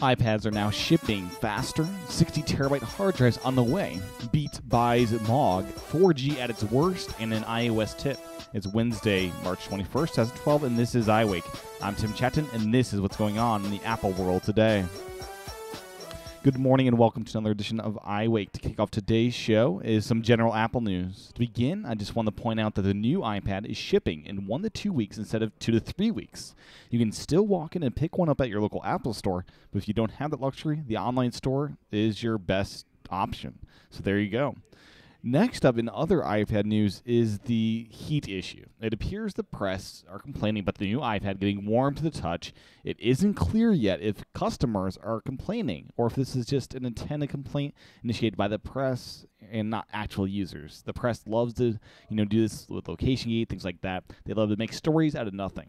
iPads are now shipping faster, 60 terabyte hard drives on the way. Beat buys MOG, 4G at its worst, and an iOS tip. It's Wednesday, March 21st, 2012, and this is iWake. I'm Tim Chaten, and this is what's going on in the Apple world today. Good morning and welcome to another edition of iWake. To kick off today's show is some general Apple news. To begin, I just want to point out that the new iPad is shipping in 1 to 2 weeks instead of 2 to 3 weeks. You can still walk in and pick one up at your local Apple store, but if you don't have that luxury, the online store is your best option. So there you go. Next up in other iPad news is the heat issue. It appears the press are complaining about the new iPad getting warm to the touch. It isn't clear yet if customers are complaining or if this is just an intended complaint initiated by the press and not actual users. The press loves to, do this with location gate, things like that. They love to make stories out of nothing.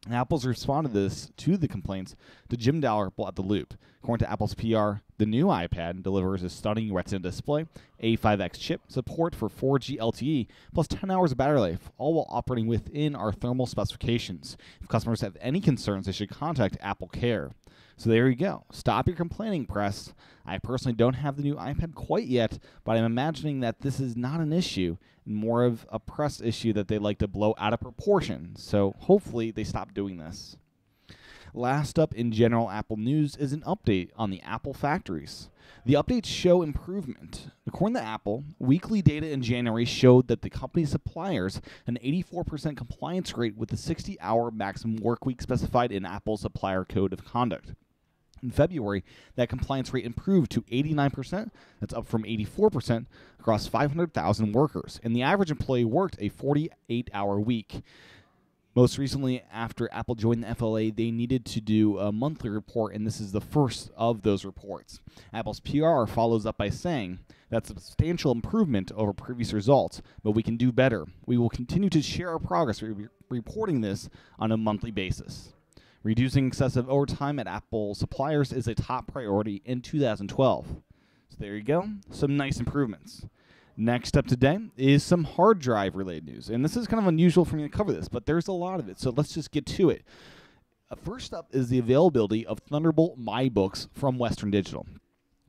Apple's responded to the complaints to Jim Dalrymple at The Loop. According to Apple's PR, the new iPad delivers a stunning Retina display, A5X chip, support for 4G LTE, plus 10 hours of battery life, all while operating within our thermal specifications. If customers have any concerns, they should contact Apple Care. So there you go. Stop your complaining, press. I personally don't have the new iPad quite yet, but I'm imagining that this is not an issue, and more of a press issue that they like to blow out of proportion. So hopefully they stop doing this. Last up in general Apple news is an update on the Apple factories. The updates show improvement. According to Apple, weekly data in January showed that the company's suppliers had an 84% compliance rate with the 60-hour maximum work week specified in Apple's supplier code of conduct. In February, that compliance rate improved to 89%. That's up from 84% across 500,000 workers. And the average employee worked a 48-hour week. Most recently, after Apple joined the FLA, they needed to do a monthly report, and this is the first of those reports. Apple's PR follows up by saying, "That's a substantial improvement over previous results, but we can do better. We will continue to share our progress, reporting this on a monthly basis." Reducing excessive overtime at Apple suppliers is a top priority in 2012. So there you go, some nice improvements. Next up today is some hard drive related news. And this is kind of unusual for me to cover this, but there's a lot of it, so let's just get to it. First up is the availability of Thunderbolt MyBooks from Western Digital.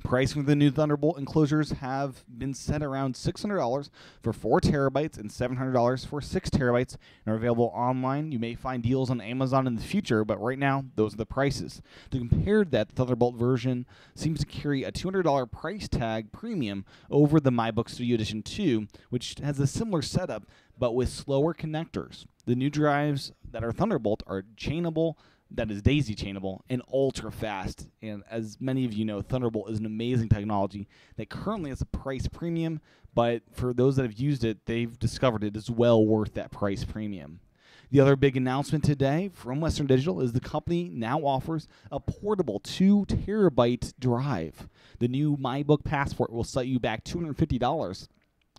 Pricing for the new Thunderbolt enclosures have been set around $600 for 4 terabytes and $700 for 6 terabytes and are available online. You may find deals on Amazon in the future, but right now, those are the prices. To compare that, the Thunderbolt version seems to carry a $200 price tag premium over the MyBook Studio Edition 2, which has a similar setup, but with slower connectors. The new drives that are Thunderbolt are chainable, that is daisy chainable, and ultra fast. And as many of you know, Thunderbolt is an amazing technology that currently has a price premium, but for those that have used it, they've discovered it is well worth that price premium. The other big announcement today from Western Digital is the company now offers a portable 2 terabyte drive. The new MyBook Passport will set you back $250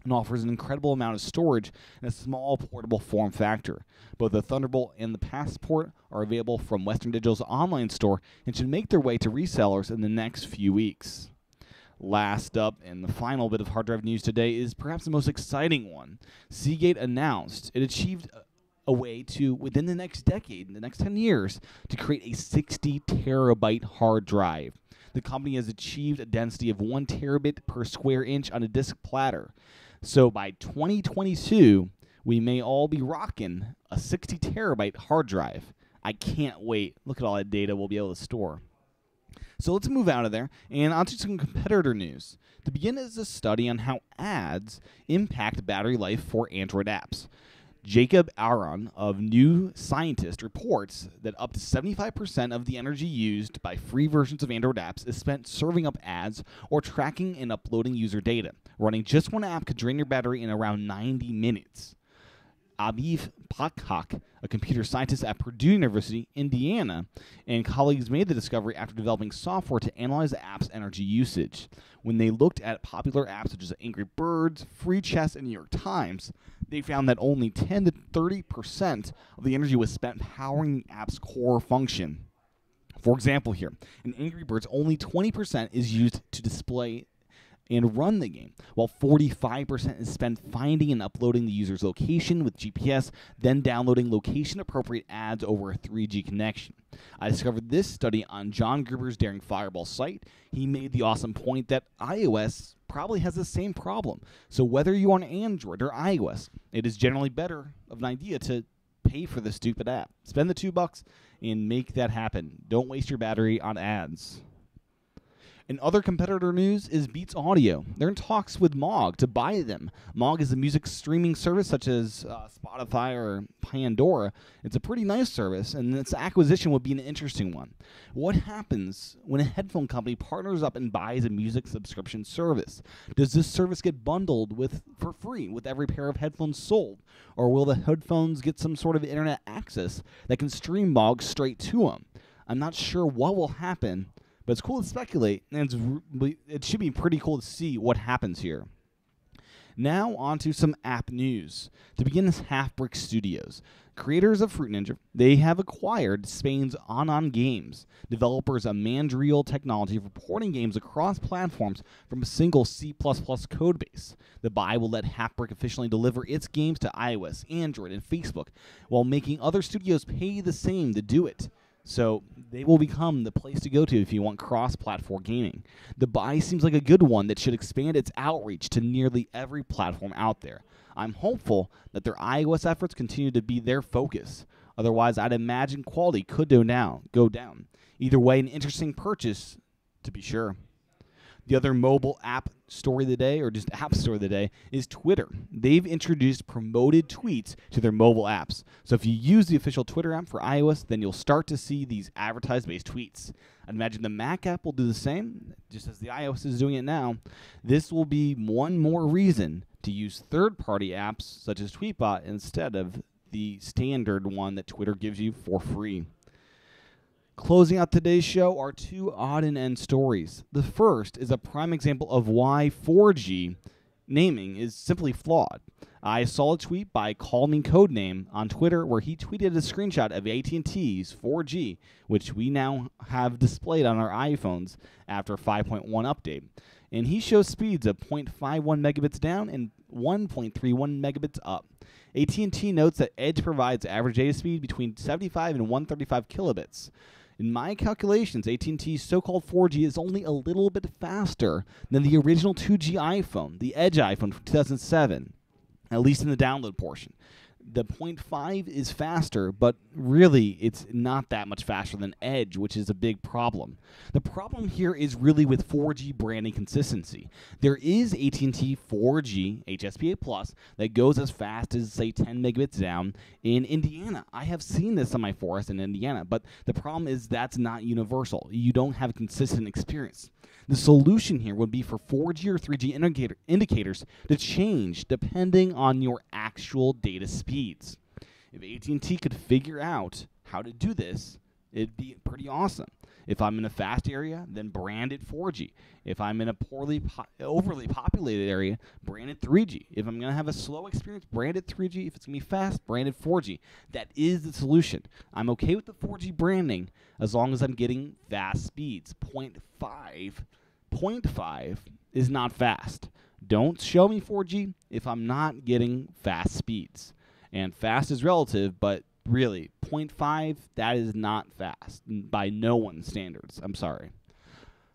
and offers an incredible amount of storage in a small portable form factor. Both the Thunderbolt and the Passport are available from Western Digital's online store and should make their way to resellers in the next few weeks. Last up, and the final bit of hard drive news today is perhaps the most exciting one. Seagate announced it achieved a way to, within the next decade, in the next 10 years, to create a 60 terabyte hard drive. The company has achieved a density of 1 terabit per square inch on a disk platter. So by 2022, we may all be rocking a 60 terabyte hard drive. I can't wait. Look at all that data we'll be able to store. So let's move out of there and onto some competitor news. To begin is a study on how ads impact battery life for Android apps. Jacob Aron of New Scientist reports that up to 75% of the energy used by free versions of Android apps is spent serving up ads or tracking and uploading user data. Running just one app could drain your battery in around 90 minutes. Aviv Pakhak, a computer scientist at Purdue University, Indiana, and colleagues made the discovery after developing software to analyze the app's energy usage. When they looked at popular apps such as Angry Birds, Free Chess, and New York Times, they found that only 10 to 30% of the energy was spent powering the app's core function. For example here, in Angry Birds, only 20% is used to display and run the game, while 45% is spent finding and uploading the user's location with GPS, then downloading location-appropriate ads over a 3G connection. I discovered this study on John Gruber's Daring Fireball site. He made the awesome point that iOS probably has the same problem. So whether you're on Android or iOS, it is generally better of an idea to pay for the stupid app. Spend the $2 and make that happen. Don't waste your battery on ads. In other competitor news is Beats Audio. They're in talks with Mog to buy them. Mog is a music streaming service such as Spotify or Pandora. It's a pretty nice service, and its acquisition would be an interesting one. What happens when a headphone company partners up and buys a music subscription service? Does this service get bundled for free with every pair of headphones sold? Or will the headphones get some sort of internet access that can stream Mog straight to them? I'm not sure what will happen, but it's cool to speculate, and it should be pretty cool to see what happens here. Now on to some app news. To begin is Halfbrick Studios. Creators of Fruit Ninja, they have acquired Spain's On Games, developers of Mandrill technology for porting games across platforms from a single C++ codebase. The buy will let Halfbrick officially deliver its games to iOS, Android, and Facebook, while making other studios pay the same to do it. So they will become the place to go to if you want cross-platform gaming. The buy seems like a good one that should expand its outreach to nearly every platform out there. I'm hopeful that their iOS efforts continue to be their focus. Otherwise, I'd imagine quality could go down. Either way, an interesting purchase, to be sure. The other mobile app story of the day, or just app story of the day, is Twitter. They've introduced promoted tweets to their mobile apps. So if you use the official Twitter app for iOS, then you'll start to see these advertised-based tweets. I'd imagine the Mac app will do the same, just as the iOS is doing it now. This will be one more reason to use third-party apps such as Tweetbot instead of the standard one that Twitter gives you for free. Closing out today's show are two odd and end stories. The first is a prime example of why 4G naming is simply flawed. I saw a tweet by Call Me Codename on Twitter where he tweeted a screenshot of AT&T's 4G, which we now have displayed on our iPhones after 5.1 update. And he shows speeds of 0.51 megabits down and 1.31 megabits up. AT&T notes that Edge provides average data speed between 75 and 135 kilobits. In my calculations, AT&T's so-called 4G is only a little bit faster than the original 2G iPhone, the Edge iPhone from 2007, at least in the download portion. The 0.5 is faster, but really it's not that much faster than Edge, which is a big problem. The problem here is really with 4G branding consistency. There is AT&T 4G HSPA Plus that goes as fast as, say, 10 megabits down in Indiana. I have seen this on my forest in Indiana, but the problem is that's not universal. You don't have a consistent experience. The solution here would be for 4G or 3G indicators to change depending on your actual data speeds. If AT&T could figure out how to do this, it'd be pretty awesome. If I'm in a fast area, then brand it 4G. If I'm in a overly populated area, brand it 3G. If I'm going to have a slow experience, brand it 3G. If it's going to be fast, brand it 4G. That is the solution. I'm okay with the 4G branding as long as I'm getting fast speeds. 0.5 is not fast. Don't show me 4G if I'm not getting fast speeds. And fast is relative, but really, 0.5, that is not fast by no one's standards. I'm sorry.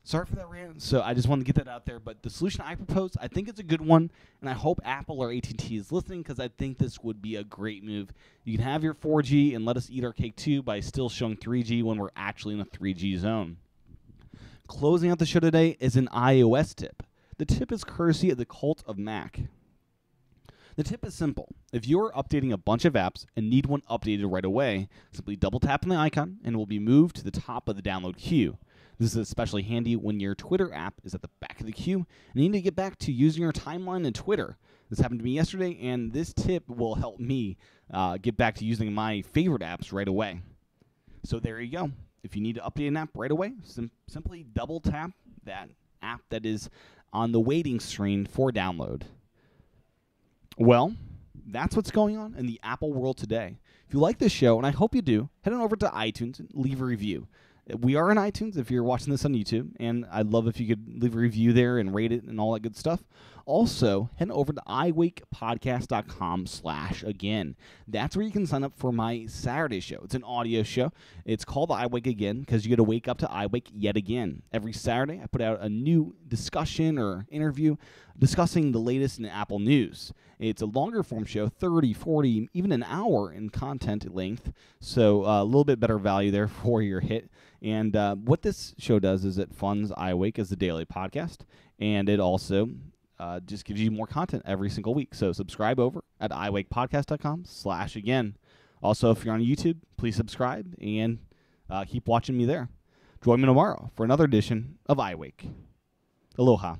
Sorry for that rant. So I just wanted to get that out there. But the solution I propose, I think it's a good one, and I hope Apple or AT&T is listening because I think this would be a great move. You can have your 4G and let us eat our cake too by still showing 3G when we're actually in a 3G zone. Closing out the show today is an iOS tip. The tip is courtesy of the Cult of Mac. The tip is simple. If you're updating a bunch of apps and need one updated right away, simply double tap on the icon and it will be moved to the top of the download queue. This is especially handy when your Twitter app is at the back of the queue and you need to get back to using your timeline in Twitter. This happened to me yesterday, and this tip will help me get back to using my favorite apps right away. So there you go. If you need to update an app right away, simply double tap that app that is on the waiting screen for download. Well, that's what's going on in the Apple world today. If you like this show, and I hope you do, head on over to iTunes and leave a review. We are on iTunes if you're watching this on YouTube, and I'd love if you could leave a review there and rate it and all that good stuff. Also, head over to iWakePodcast.com/again. That's where you can sign up for my Saturday show. It's an audio show. It's called iWake Again because you get to wake up to iWake yet again. Every Saturday, I put out a new discussion or interview discussing the latest in Apple news. It's a longer form show, 30, 40, even an hour in content length, so a little bit better value there for your hit. And what this show does is it funds iWake as the daily podcast, and it also just gives you more content every single week. So subscribe over at iWakePodcast.com/again. Also, if you're on YouTube, please subscribe and keep watching me there. Join me tomorrow for another edition of iWake. Aloha.